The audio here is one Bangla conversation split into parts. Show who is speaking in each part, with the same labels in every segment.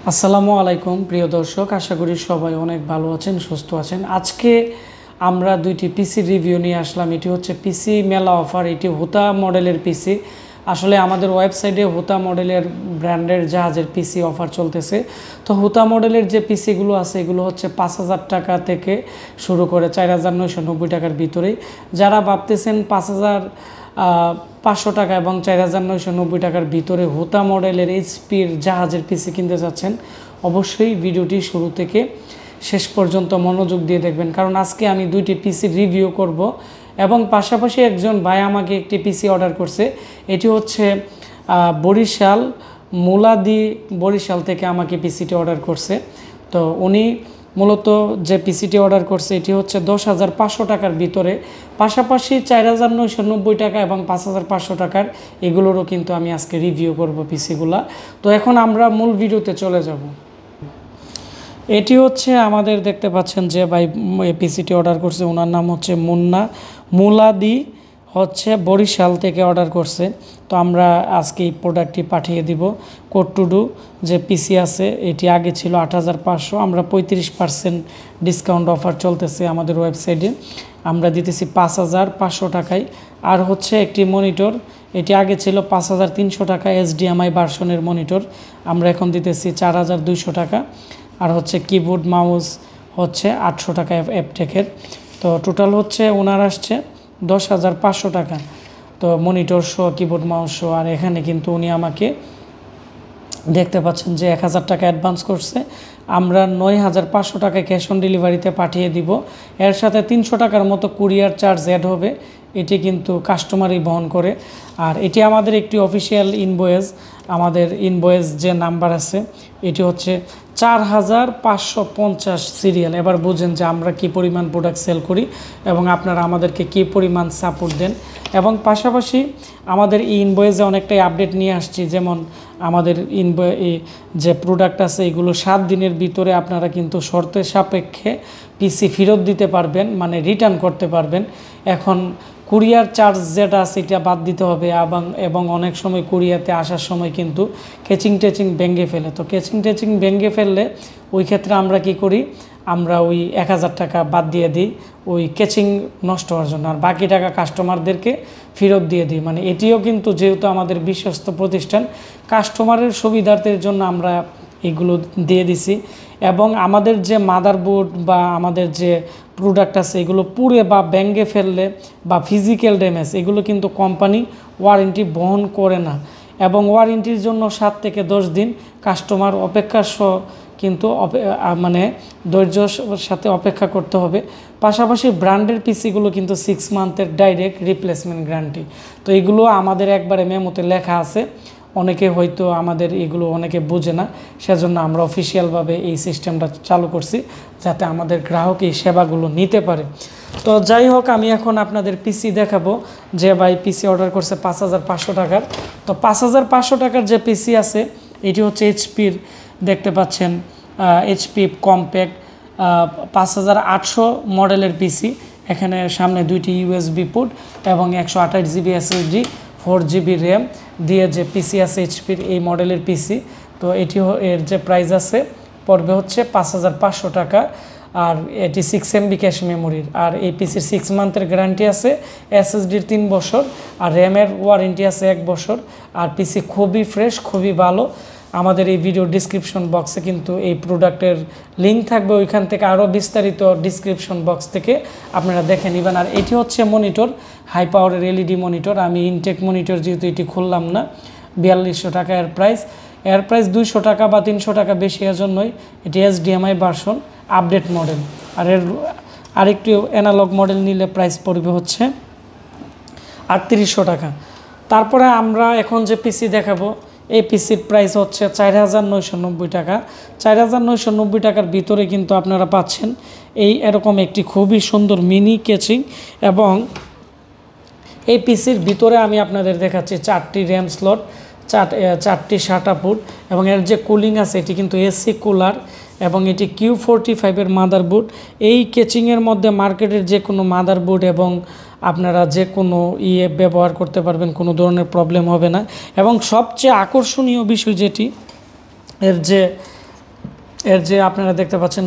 Speaker 1: আসসালামু আলাইকুম প্রিয় দর্শক, আশা করি সবাই অনেক ভালো আছেন, সুস্থ আছেন। আজকে আমরা দুইটি পিসি রিভিউ নিয়ে আসলাম। এটি হচ্ছে পিসি মেলা অফার। এটি হুতা মডেলের পিসি। আসলে আমাদের ওয়েবসাইটে হুতা মডেলের ব্র্যান্ডের জাহাজের পিসি অফার চলতেছে। তো হুতা মডেলের যে পিসিগুলো আছে এগুলো হচ্ছে 5,000 টাকা থেকে শুরু করে 4,990 টাকার ভিতরেই। যারা ভাবতেছেন 5,500 টাকা এবং 4,990 টাকার ভিতরে হুতা মডেলের এইচপির জাহাজের পিসি কিনতে চাচ্ছেন, অবশ্যই ভিডিওটি শুরু থেকে শেষ পর্যন্ত মনোযোগ দিয়ে দেখবেন, কারণ আজকে আমি দুইটি পিসি রিভিউ করব এবং পাশাপাশি একজন ভাই আমাকে একটি পিসি অর্ডার করছে। এটি হচ্ছে বরিশাল মুলাদি বরিশাল থেকে আমাকে পিসিটি অর্ডার করছে। তো উনি মূলত যে পিসিটি অর্ডার করছে এটি হচ্ছে 10,500 টাকার ভিতরে, পাশাপাশি 4,990 টাকা এবং 5,500 টাকার এগুলোরও কিন্তু আমি আজকে রিভিউ করব পিসিগুলা। তো এখন আমরা মূল ভিডিওতে চলে যাব। এটি হচ্ছে আমাদের দেখতে পাচ্ছেন যে ভাই পিসিটি অর্ডার করছে, ওনার নাম হচ্ছে মুলাদি হচ্ছে বরিশাল থেকে অর্ডার করছে। তো আমরা আজকে এই প্রোডাক্টটি পাঠিয়ে দিব। কোড টু ডু যে পিসি আছে এটি আগে ছিল 8,500, আমরা 35% ডিসকাউন্ট অফার চলতেছে আমাদের ওয়েবসাইটে, আমরা দিতেছি 5,500 টাকায়। আর হচ্ছে একটি মনিটর, এটি আগে ছিল 5,300 টাকা, HDMI ভার্সনের মনিটর, আমরা এখন দিতেছি 4,200 টাকা। আর হচ্ছে কিবোর্ড মাউস হচ্ছে 800 টাকা অ্যাপটেকের। তো টোটাল হচ্ছে ওনার আসছে 10,500 টাকা। তো মনিটর সহ কিবোর্ড মাউস সহ। আর এখানে কিন্তু উনি আমাকে দেখতে পাচ্ছেন যে 1,000 টাকা অ্যাডভান্স করছে, আমরা 9,500 টাকা ক্যাশ অন ডেলিভারিতে পাঠিয়ে দিব। এর সাথে 300 টাকার মতো কুরিয়ার চার্জ অ্যাড হবে, এটি কিন্তু কাস্টমারই বহন করে। আর এটি আমাদের একটি অফিসিয়াল ইনভয়েস, আমাদের ইনভয়েস যে নাম্বার আছে এটি হচ্ছে 4,550 সিরিয়াল। এবার বুঝেন যে আমরা কি পরিমাণ প্রোডাক্ট সেল করি এবং আপনারা আমাদেরকে কি পরিমাণ সাপোর্ট দেন। এবং পাশাপাশি আমাদের এই ইনভয়েসে অনেকটাই আপডেট নিয়ে আসছি, যেমন আমাদের যে প্রোডাক্ট আছে এগুলো 7 দিনের ভিতরে আপনারা কিন্তু শর্তের সাপেক্ষে পিসি ফেরত দিতে পারবেন, মানে রিটার্ন করতে পারবেন। এখন কুরিয়ার চার্জ যেটা আছে এটা বাদ দিতে হবে, এবং অনেক সময় কুরিয়াতে আসার সময় কিন্তু কেচিং টেচিং ভেঙে ফেলে। তো কেচিং টেচিং ভেঙে ফেললে ওই ক্ষেত্রে আমরা কি করি, আমরা ওই 1,000 টাকা বাদ দিয়ে দিই ওই কেচিং নষ্ট হওয়ার জন্য, আর বাকি টাকা কাস্টমারদেরকে ফেরত দিয়ে দিই। মানে এটিও কিন্তু যেহেতু আমাদের বিশ্বস্ত প্রতিষ্ঠান, কাস্টমারের সুবিধার্থের জন্য আমরা এগুলো দিয়ে দিছি। এবং আমাদের যে মাদারবোর্ড বা আমাদের যে প্রোডাক্ট আছে এগুলো পুড়ে বা ভেঙে ফেললে বা ফিজিক্যাল ড্যামেজ এগুলো কিন্তু কোম্পানি ওয়ারেন্টি বহন করে না, এবং ওয়ারেন্টির জন্য 7 থেকে 10 দিন কাস্টমার অপেক্ষা সহ কিন্তু মানে ধৈর্যর সাথে অপেক্ষা করতে হবে। পাশাপাশি ব্র্যান্ডের পিসিগুলো কিন্তু 6 মান্থের ডাইরেক্ট রিপ্লেসমেন্ট গ্যারান্টি। তো এগুলো আমাদের একবারে মেমোতে লেখা আছে, অনেকে হয়তো আমাদের এগুলো অনেকে বোঝে না, সেজন্য আমরা অফিসিয়ালভাবে এই সিস্টেমটা চালু করছি যাতে আমাদের গ্রাহক এই সেবাগুলো নিতে পারে। তো যাই হোক, আমি এখন আপনাদের পিসি দেখাবো যে ভাই পিসি অর্ডার করছে 5,500 টাকার। তো 5,500 টাকার যে পিসি আছে এটি হচ্ছে এইচপির, দেখতে পাচ্ছেন এইচপি কম্প্যাক্ট 5,800 মডেলের পিসি। এখানে সামনে 2টি USB পোর্ট এবং 128 জিবি SSD, 4 জিবি র্যাম দিয়ে যে পিসি আছে এইচপির এই মডেলের পিসি। তো এটি এর যে প্রাইস আছে পড়বে হচ্ছে 5,500 টাকা। আর এটি 6 MB ক্যাশ মেমোরির, আর এই পিসির 6 মান্থের গ্যারান্টি আছে, SSDর 3 বছর, আর র্যামের ওয়ারেন্টি আছে 1 বছর। আর পিসি খুবই ফ্রেশ, খুবই ভালো। আমাদের এই ভিডিও ডিসক্রিপশন বক্সে কিন্তু এই প্রোডাক্টের লিঙ্ক থাকবে, ওইখান থেকে আরও বিস্তারিত ডিসক্রিপশন বক্স থেকে আপনারা দেখে নেবেন। আর এটি হচ্ছে মনিটর, হাই পাওয়ারের LED মনিটর। আমি ইনটেক মনিটর যেহেতু এটি খুললাম না, 4,200 টাকা এর প্রাইস 200 টাকা বা 300 টাকা বেশি, এজন্যই এটি HDMI ভার্সন আপডেট মডেল। আর এর আরেকটি অ্যানালগ মডেল নিলে প্রাইস পড়বে হচ্ছে 3,800 টাকা। তারপরে আমরা এখন যে পিসি দেখাবো এই পিসির প্রাইস হচ্ছে 4,990 টাকা। 4,990 টাকার ভিতরে কিন্তু আপনারা পাচ্ছেন এরকম একটি খুবই সুন্দর মিনি কেচিং, এবং এই পিসির ভিতরে আমি আপনাদের দেখাচ্ছি 4টি র্যাম স্লট, 4টি SATA পোর্ট, এবং এর যে কুলিং আছে এটি কিন্তু AC কুলার, এবং এটি Q45 এর মাদারবোর্ড। এই কেচিংয়ের মধ্যে মার্কেটের যে কোনো মাদারবোর্ড এবং আপনারা যে কোনো ব্যবহার করতে পারবেন, কোনো ধরনের প্রবলেম হবে না। এবং সবচেয়ে আকর্ষণীয় বিষয় যেটি, এর যে এর যে আপনারা দেখতে পাচ্ছেন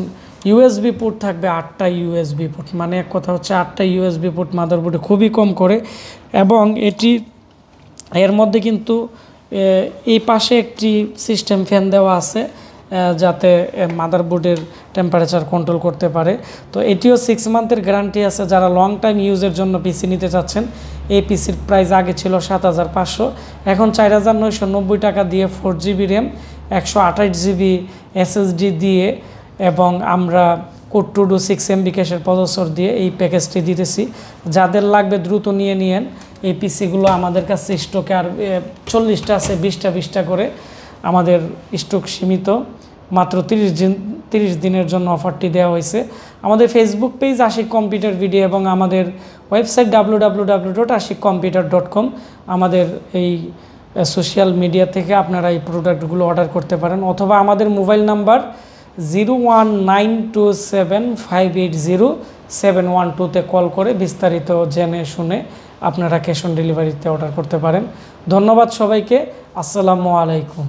Speaker 1: ইউএসবি পোর্ট থাকবে 8টা ইউএসবি পোর্ট, মানে এক কথা হচ্ছে 8টা ইউএসবি পোর্ট মাদারবোর্ডে খুবই কম করে। এবং এটি এর মধ্যে কিন্তু এই পাশে একটি সিস্টেম ফ্যান দেওয়া আছে যাতে মাদারবোর্ডের টেম্পারেচার কন্ট্রোল করতে পারে। তো এটিও 6 মান্থের গ্যারান্টি আছে। যারা লং টাইম ইউজের জন্য পিসি নিতে চাচ্ছেন, এই পিসির প্রাইস আগে ছিল 7,500, এখন 4,990 টাকা দিয়ে 4GB র্যাম 128GB SSD দিয়ে এবং আমরা কোড টু ডু 6MB ক্যাশের প্রসেসর দিয়ে এই প্যাকেজটি দিতেছি। যাদের লাগবে দ্রুত নিয়ে নিয়েন। এই পিসিগুলো আমাদের কাছে স্টকে আর 40টা আছে, 20টা করে আমাদের স্টক সীমিত। মাত্র 30 দিনের জন্য অফারটি দেওয়া হয়েছে। আমাদের Facebook page Ashik computer video এবং আমাদের ওয়েবসাইট www.ashikcomputer.com, আমাদের এই সোশ্যাল মিডিয়া থেকে আপনারা এই প্রোডাক্টগুলো অর্ডার করতে পারেন, অথবা আমাদের মোবাইল নাম্বার 01927580-712-তে কল করে বিস্তারিত জেনে শুনে আপনারা ক্যাশ অন ডেলিভারিতে অর্ডার করতে পারেন। ধন্যবাদ সবাইকে। আসসালামু আলাইকুম।